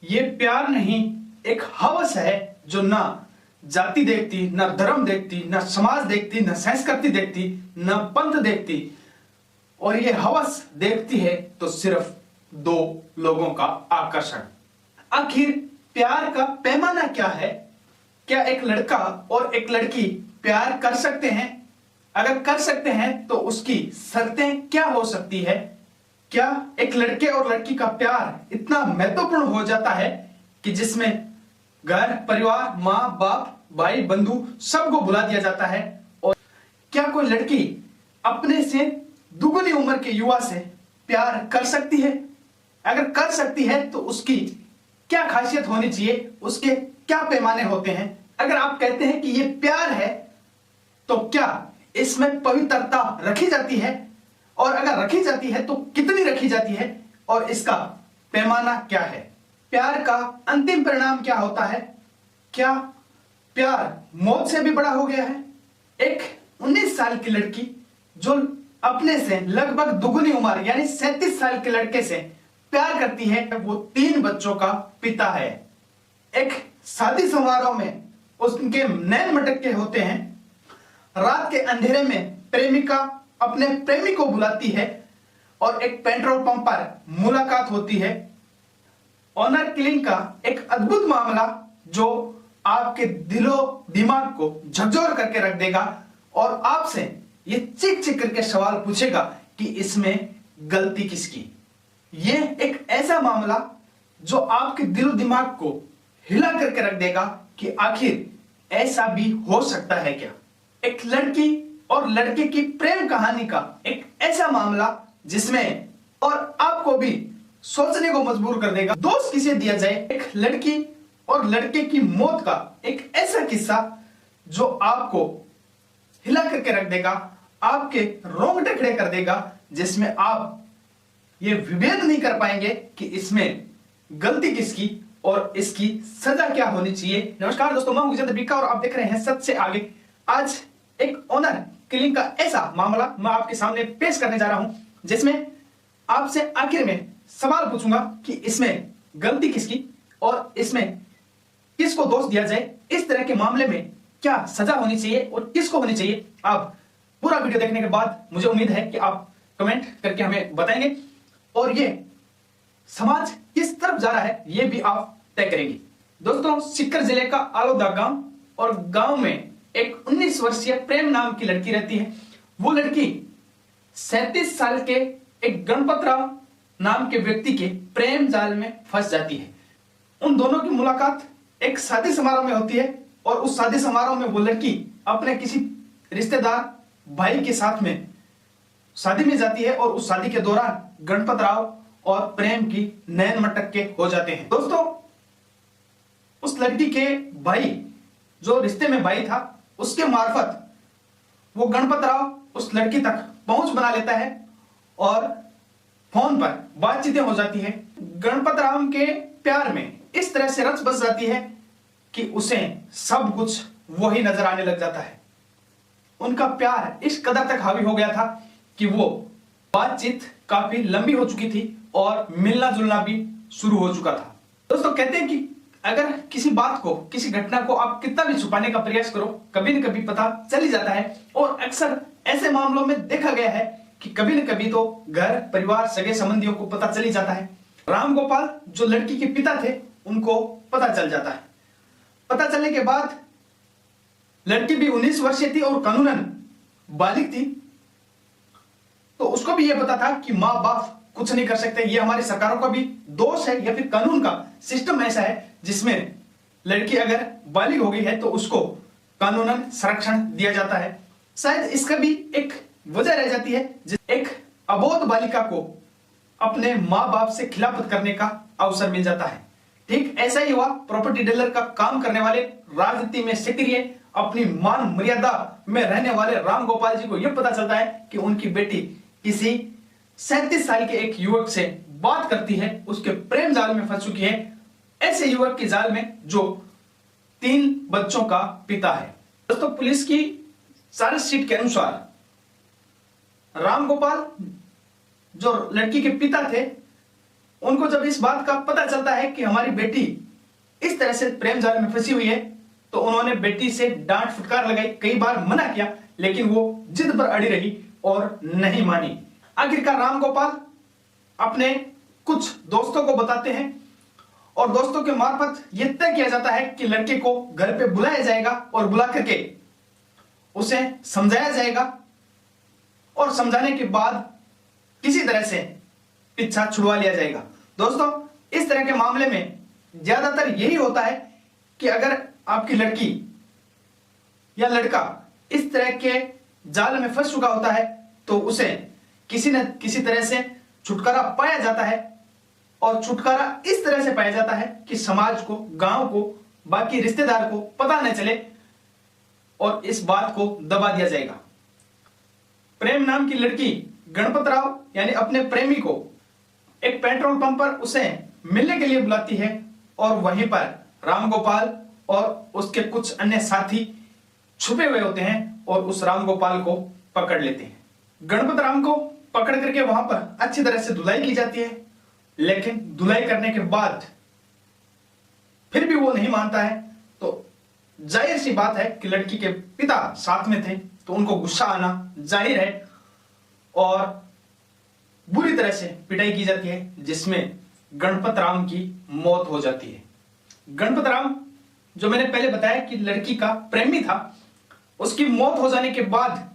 ये प्यार नहीं, एक हवस है जो ना जाति देखती, ना धर्म देखती, ना समाज देखती, ना संस्कृति देखती, ना पंथ देखती। और ये हवस देखती है तो सिर्फ दो लोगों का आकर्षण। आखिर प्यार का पैमाना क्या है? क्या एक लड़का और एक लड़की प्यार कर सकते हैं? अगर कर सकते हैं तो उसकी शर्तें क्या हो सकती है? क्या एक लड़के और लड़की का प्यार इतना महत्वपूर्ण हो जाता है कि जिसमें घर परिवार, माँ बाप, भाई बंधु सबको बुला दिया जाता है? और क्या कोई लड़की अपने से दुगनी उम्र के युवा से प्यार कर सकती है? अगर कर सकती है तो उसकी क्या खासियत होनी चाहिए, उसके क्या पैमाने होते हैं? अगर आप कहते हैं कि ये प्यार है तो क्या इसमें पवित्रता रखी जाती है? और अगर रखी जाती है तो कितनी रखी जाती है? और इसका पैमाना क्या है? प्यार का अंतिम परिणाम क्या होता है? क्या प्यार मौत से भी बड़ा हो गया है? एक 19 साल की लड़की जो अपने से लगभग दुगनी उम्र यानी 37 साल के लड़के से प्यार करती है, वो 3 बच्चों का पिता है। एक शादी समारोह में उसके नैन मटके होते हैं। रात के अंधेरे में प्रेमिका अपने प्रेमी को बुलाती है और एक पेट्रोल पंप पर मुलाकात होती है। ऑनर किलिंग का एक अद्भुत मामला जो आपके दिलो दिमाग को झकझोर करके रख देगा और आपसे ये चीख चीख करके सवाल पूछेगा कि इसमें गलती किसकी। ये एक ऐसा मामला जो आपके दिलो दिमाग को हिला करके रख देगा कि आखिर ऐसा भी हो सकता है क्या। एक लड़की और लड़के की प्रेम कहानी का एक ऐसा मामला जिसमें और आपको भी सोचने को मजबूर कर देगा। दोस्त किसे दिया जाए, एक लड़की और लड़के की मौत का एक ऐसा किस्सा जो आपको हिला करके रख देगा, आपके रोंगटे खड़े कर देगा, जिसमें आप ये विभेद नहीं कर पाएंगे कि इसमें गलती किसकी और इसकी सजा क्या होनी चाहिए। नमस्कार दोस्तों, मैं हूं विजय दीपिका और आप देख रहे हैं सच से आगे। आज एक ऑनर किलिंग का ऐसा मामला मैं आपके सामने पेश करने जा रहा हूं जिसमें आपसे आखिर में सवाल पूछूंगा कि इसमें गलती किसकी और इसमें किसको दोष दिया जाए। इस तरह के मामले में क्या सजा होनी चाहिए और किसको होनी चाहिए। आप पूरा वीडियो देखने के बाद मुझे उम्मीद है कि आप कमेंट करके हमें बताएंगे और ये समाज किस तरफ जा रहा है ये भी आप तय करेंगे। दोस्तों, सीकर जिले का आलोदा गांव और गांव में एक 19 वर्षीय प्रेम नाम की लड़की रहती है। वो लड़की 37 साल के एक गणपत राव नाम के व्यक्ति के प्रेम जाल में फंस जाती है। उन दोनों की मुलाकात एक शादी समारोह में होती है और उस शादी समारोह में वो लड़की अपने किसी रिश्तेदार भाई के साथ में शादी में जाती है और उस शादी के दौरान गणपत राव और प्रेम की नैन मटक्के हो जाते हैं। दोस्तों, उस लड़की के भाई जो रिश्ते में भाई था उसके मार्फत वो गणपत राव उस लड़की तक पहुंच बना लेता है और फोन पर बातचीतें हो जाती है। गणपत राव के प्यार में इस तरह से रच बस जाती है कि उसे सब कुछ वही नजर आने लग जाता है। उनका प्यार इस कदर तक हावी हो गया था कि वो बातचीत काफी लंबी हो चुकी थी और मिलना जुलना भी शुरू हो चुका था। दोस्तों, कहते हैं कि अगर किसी बात को, किसी घटना को आप कितना भी छुपाने का प्रयास करो, कभी न कभी पता चल ही जाता है। और अक्सर ऐसे मामलों में देखा गया है कि कभी न कभी तो घर परिवार सगे संबंधियों को पता चल ही जाता है। राम गोपाल जो लड़की के पिता थे उनको पता चल जाता है। पता चलने के बाद लड़की भी 19 वर्षीय थी और कानूनन बालिग थी, तो उसको भी यह पता था कि माँ बाप कुछ नहीं कर सकते। ये हमारी सरकारों का भी दोष है या फिर कानून का सिस्टम ऐसा है जिसमें लड़की अगर बालिग हो गई है तो उसको कानूनन संरक्षण दिया जाता है। शायद इसका भी एक वजह रह जाती है, एक अबोध बालिका को अपने माँ बाप से खिलाफत करने का अवसर मिल जाता है। ठीक ऐसा ही हुआ प्रॉपर्टी डीलर का काम करने वाले, राजनीति में सक्रिय, अपनी मान मर्यादा में रहने वाले राम गोपाल जी को यह पता चलता है कि उनकी बेटी किसी 37 साल के एक युवक से बात करती है, उसके प्रेम जाल में फंस चुकी है, ऐसे युवक के जाल में जो 3 बच्चों का पिता है। दोस्तों, पुलिस की चार्जशीट के अनुसार राम गोपाल जो लड़की के पिता थे उनको जब इस बात का पता चलता है कि हमारी बेटी इस तरह से प्रेम जाल में फंसी हुई है, तो उन्होंने बेटी से डांट फटकार लगाई, कई बार मना किया, लेकिन वो जिद पर अड़ी रही और नहीं मानी। आखिरकार राम गोपाल अपने कुछ दोस्तों को बताते हैं और दोस्तों के मार्फत यह तय किया जाता है कि लड़के को घर पे बुलाया जाएगा और बुला करके उसे समझाया जाएगा और समझाने के बाद किसी तरह से पीछा छुड़वा लिया जाएगा। दोस्तों, इस तरह के मामले में ज्यादातर यही होता है कि अगर आपकी लड़की या लड़का इस तरह के जाल में फंस चुका होता है तो उसे किसी न किसी तरह से छुटकारा पाया जाता है, और छुटकारा इस तरह से पाया जाता है कि समाज को, गांव को, बाकी रिश्तेदार को पता न चले और इस बात को दबा दिया जाएगा। प्रेम नाम की लड़की गणपत राव यानी अपने प्रेमी को एक पेट्रोल पंप पर उसे मिलने के लिए बुलाती है और वहीं पर राम गोपाल और उसके कुछ अन्य साथी छुपे हुए होते हैं और उस राम गोपाल को पकड़ लेते हैं। गणपत राम को पकड़ करके वहां पर अच्छी तरह से धुलाई की जाती है, लेकिन धुलाई करने के बाद फिर भी वो नहीं मानता है, तो जाहिर सी बात है कि लड़की के पिता साथ में थे तो उनको गुस्सा आना जाहिर है और बुरी तरह से पिटाई की जाती है, जिसमें गणपत राम की मौत हो जाती है। गणपत राम, जो मैंने पहले बताया कि लड़की का प्रेमी था, उसकी मौत हो जाने के बाद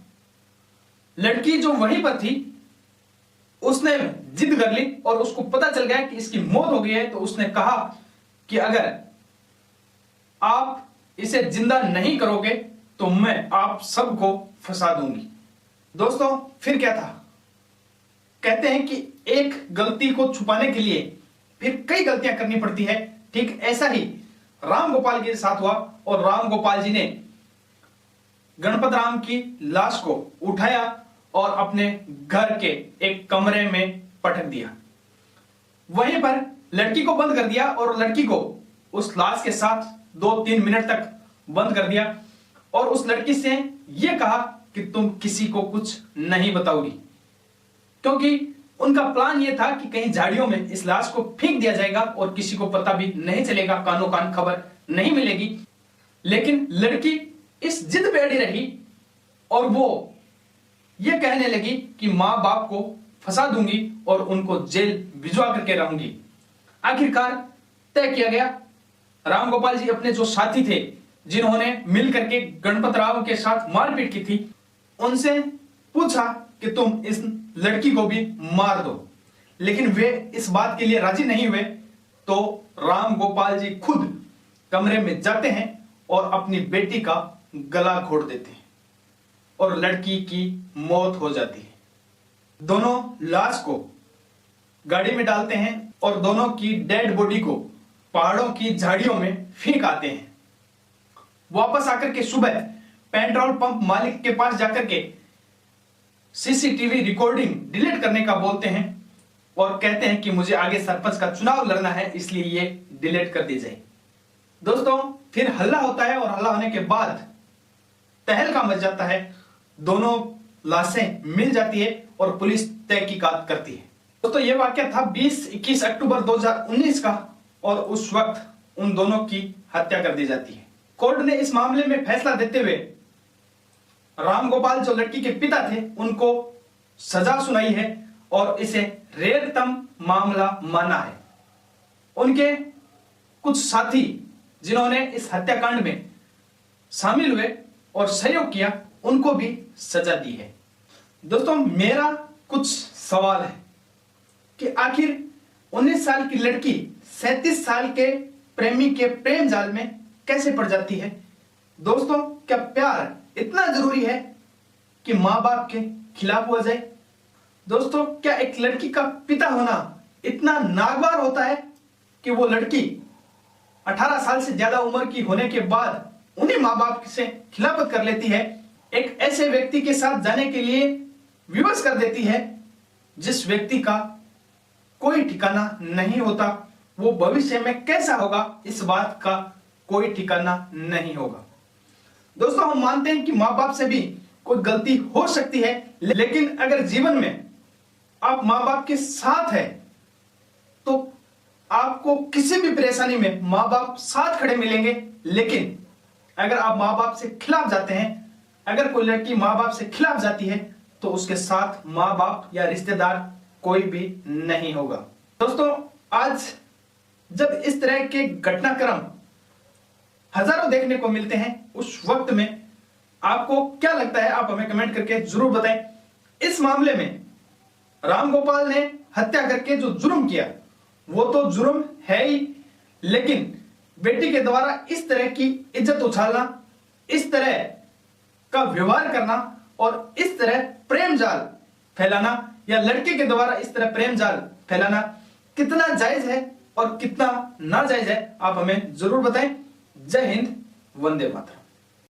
लड़की जो वहीं पर थी उसने जिद कर ली और उसको पता चल गया कि इसकी मौत हो गई है, तो उसने कहा कि अगर आप इसे जिंदा नहीं करोगे तो मैं आप सबको फंसा दूंगी। दोस्तों, फिर क्या था? कहते हैं कि एक गलती को छुपाने के लिए फिर कई गलतियां करनी पड़ती है। ठीक ऐसा ही राम गोपाल के साथ हुआ और राम गोपाल जी ने गणपत राम की लाश को उठाया और अपने घर के एक कमरे में पटक दिया। वहीं पर लड़की को बंद कर दिया और लड़की को उस लाश के साथ 2-3 मिनट तक बंद कर दिया और उस लड़की से यह कहा कि तुम किसी को कुछ नहीं बताओगी, क्योंकि उनका प्लान यह था कि कहीं झाड़ियों में इस लाश को फेंक दिया जाएगा और किसी को पता भी नहीं चलेगा, कानो कान खबर नहीं मिलेगी। लेकिन लड़की इस जिद पे अड़ी रही और वो ये कहने लगी कि मां बाप को फंसा दूंगी और उनको जेल भिजवा करके रहूंगी। आखिरकार तय किया गया। राम गोपाल जी अपने जो साथी थे जिन्होंने मिल करके गणपत राव के साथ मारपीट की थी, उनसे पूछा कि तुम इस लड़की को भी मार दो, लेकिन वे इस बात के लिए राजी नहीं हुए। तो राम गोपाल जी खुद कमरे में जाते हैं और अपनी बेटी का गला घोट देते हैं और लड़की की मौत हो जाती है। दोनों लाश को गाड़ी में डालते हैं और दोनों की डेड बॉडी को पहाड़ों की झाड़ियों में फेंक आते हैं। वापस आकर के सुबह पेट्रोल पंप मालिक के पास जाकर के सीसीटीवी रिकॉर्डिंग डिलीट करने का बोलते हैं और कहते हैं कि मुझे आगे सरपंच का चुनाव लड़ना है, इसलिए ये डिलीट कर दी जाए। दोस्तों, फिर हल्ला होता है और हल्ला होने के बाद तहलका मच जाता है। दोनों लाशें मिल जाती है और पुलिस तहकीकात करती है। दोस्तों, यह वाकया था 20-21 अक्टूबर 2019 का और उस वक्त उन दोनों की हत्या कर दी जाती है। कोर्ट ने इस मामले में फैसला देते हुए राम गोपाल जो लड़की के पिता थे उनको सजा सुनाई है और इसे रेरतम मामला माना है। उनके कुछ साथी जिन्होंने इस हत्याकांड में शामिल हुए और सहयोग किया, उनको भी सजा दी है। दोस्तों, मेरा कुछ सवाल है कि आखिर 19 साल की लड़की 37 साल के प्रेमी के प्रेम जाल में कैसे पड़ जाती है? दोस्तों, क्या प्यार इतना जरूरी है कि मां बाप के खिलाफ हो जाए? दोस्तों, क्या एक लड़की का पिता होना इतना नागवार होता है कि वो लड़की 18 साल से ज्यादा उम्र की होने के बाद उन्हीं मां बाप से खिलाफत कर लेती है, एक ऐसे व्यक्ति के साथ जाने के लिए विवश कर देती है जिस व्यक्ति का कोई ठिकाना नहीं होता, वो भविष्य में कैसा होगा इस बात का कोई ठिकाना नहीं होगा। दोस्तों, हम मानते हैं कि मां बाप से भी कोई गलती हो सकती है, लेकिन अगर जीवन में आप मां बाप के साथ है तो आपको किसी भी परेशानी में माँ बाप साथ खड़े मिलेंगे। लेकिन अगर आप माँ बाप से खिलाफ जाते हैं, अगर कोई लड़की माँ बाप से खिलाफ जाती है, तो उसके साथ माँ बाप या रिश्तेदार कोई भी नहीं होगा। दोस्तों, आज जब इस तरह के घटनाक्रम हजारों देखने को मिलते हैं, उस वक्त में आपको क्या लगता है, आप हमें कमेंट करके जरूर बताएं। इस मामले में राम गोपाल ने हत्या करके जो जुर्म किया वो तो जुर्म है ही, लेकिन बेटी के द्वारा इस तरह की इज्जत उछालना, इस तरह का व्यवहार करना और इस तरह प्रेम जाल फैलाना, या लड़के के द्वारा इस तरह प्रेम जाल फैलाना कितना जायज है और कितना नाजायज है, आप हमें जरूर बताएं। जय हिंद, वंदे मातरम।